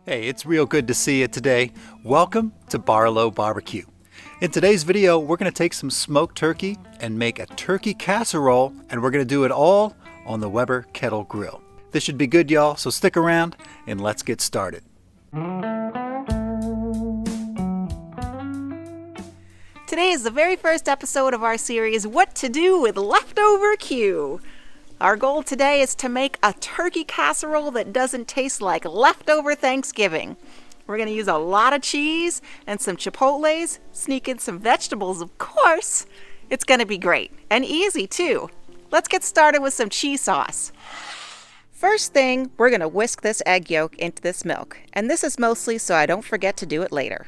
Hey, it's real good to see you today. Welcome to Barlow BBQ. In today's video, we're going to take some smoked turkey and make a turkey casserole, and we're going to do it all on the Weber Kettle Grill. This should be good, y'all, so stick around and let's get started. Today is the very first episode of our series, What to Do with Leftover Q. Our goal today is to make a turkey casserole that doesn't taste like leftover Thanksgiving. We're going to use a lot of cheese and some chipotles, sneak in some vegetables, of course. It's going to be great and easy too. Let's get started with some cheese sauce. First thing, we're going to whisk this egg yolk into this milk. And this is mostly so I don't forget to do it later.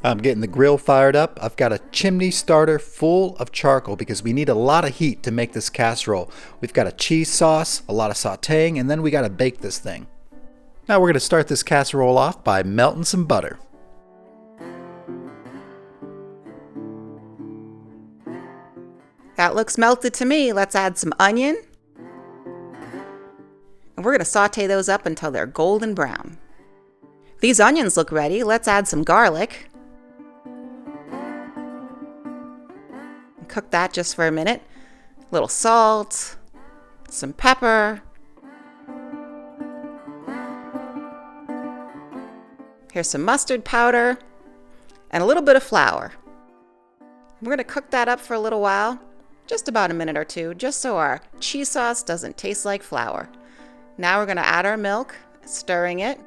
I'm getting the grill fired up. I've got a chimney starter full of charcoal because we need a lot of heat to make this casserole. We've got a cheese sauce, a lot of sauteing, and then we got to bake this thing. Now we're going to start this casserole off by melting some butter. That looks melted to me. Let's add some onion. And we're going to saute those up until they're golden brown. These onions look ready. Let's add some garlic. Cook that just for a minute. A little salt, some pepper. Here's some mustard powder and a little bit of flour. We're going to cook that up for a little while, just about a minute or two, just so our cheese sauce doesn't taste like flour. Now we're going to add our milk, stirring it.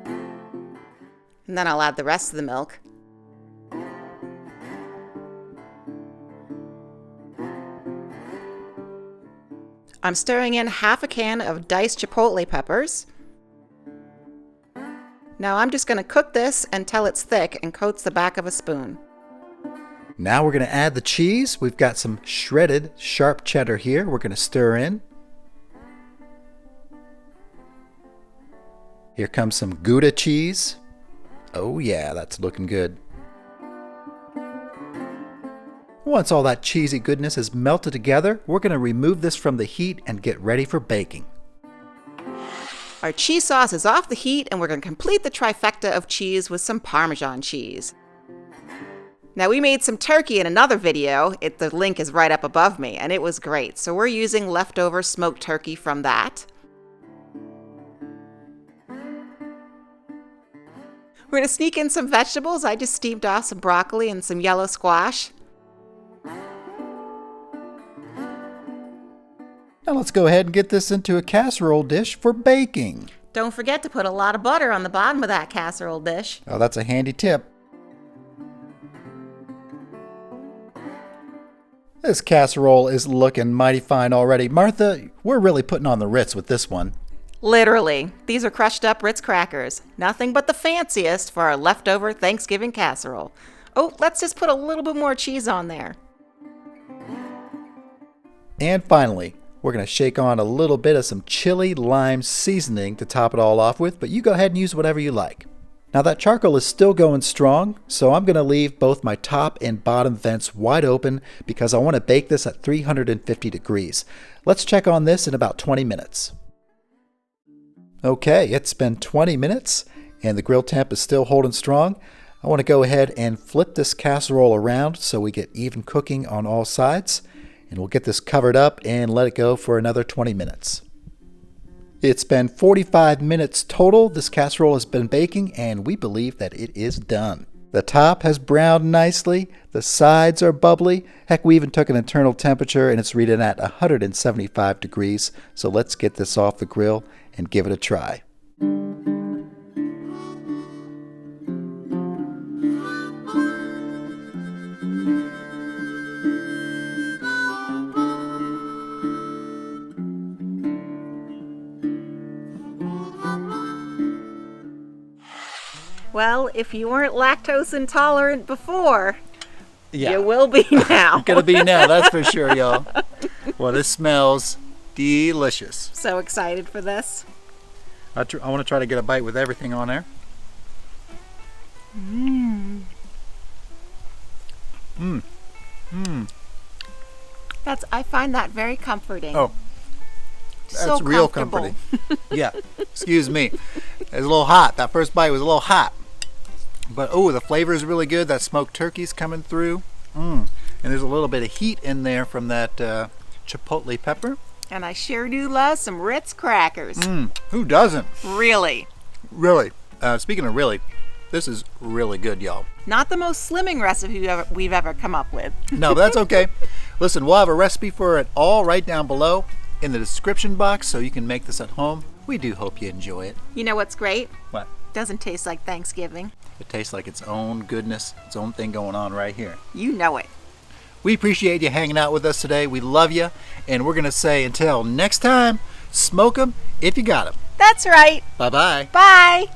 And then I'll add the rest of the milk. I'm stirring in half a can of diced chipotle peppers. Now I'm just going to cook this until it's thick and coats the back of a spoon. Now we're going to add the cheese. We've got some shredded sharp cheddar here. We're going to stir in. Here comes some Gouda cheese. Oh yeah, that's looking good. Once all that cheesy goodness is melted together, we're going to remove this from the heat and get ready for baking. Our cheese sauce is off the heat, and we're going to complete the trifecta of cheese with some Parmesan cheese. Now, we made some turkey in another video. The link is right up above me, and it was great. So we're using leftover smoked turkey from that. We're going to sneak in some vegetables. I just steamed off some broccoli and some yellow squash. Now let's go ahead and get this into a casserole dish for baking. Don't forget to put a lot of butter on the bottom of that casserole dish. Oh, that's a handy tip. This casserole is looking mighty fine already. Martha, we're really putting on the Ritz with this one. Literally. These are crushed up Ritz crackers. Nothing but the fanciest for our leftover Thanksgiving casserole. Oh, let's just put a little bit more cheese on there. And finally, we're going to shake on a little bit of some chili lime seasoning to top it all off with, but you go ahead and use whatever you like. Now that charcoal is still going strong, so I'm going to leave both my top and bottom vents wide open because I want to bake this at 350 degrees. Let's check on this in about 20 minutes. Okay, it's been 20 minutes and the grill temp is still holding strong. I want to go ahead and flip this casserole around so we get even cooking on all sides. And we'll get this covered up and let it go for another 20 minutes. It's been 45 minutes total. This casserole has been baking and we believe that it is done. The top has browned nicely. The sides are bubbly. Heck, we even took an internal temperature and it's reading at 175 degrees. So let's get this off the grill and give it a try. Well, if you weren't lactose intolerant before, Yeah. you will be now. Gonna be now, that's for sure, y'all. Well, this smells delicious. So excited for this. I want to try to get a bite with everything on there. I find that very comforting. Oh, So real comfortable. comforting. Yeah, excuse me. It was a little hot. That first bite was a little hot. But, oh, the flavor is really good. That smoked turkey's coming through. And there's a little bit of heat in there from that chipotle pepper. And I sure do love some Ritz crackers. Who doesn't? Really. Really. Speaking of really, this is really good, y'all. Not the most slimming recipe we've ever come up with. No, but that's okay. Listen, we'll have a recipe for it all right down below in the description box so you can make this at home. We do hope you enjoy it. You know what's great? What? Doesn't taste like Thanksgiving. It tastes like its own goodness, its own thing going on right here. You know it. We appreciate you hanging out with us today. We love you. And we're going to say until next time, smoke 'em if you got 'em. That's right. Bye-bye. Bye.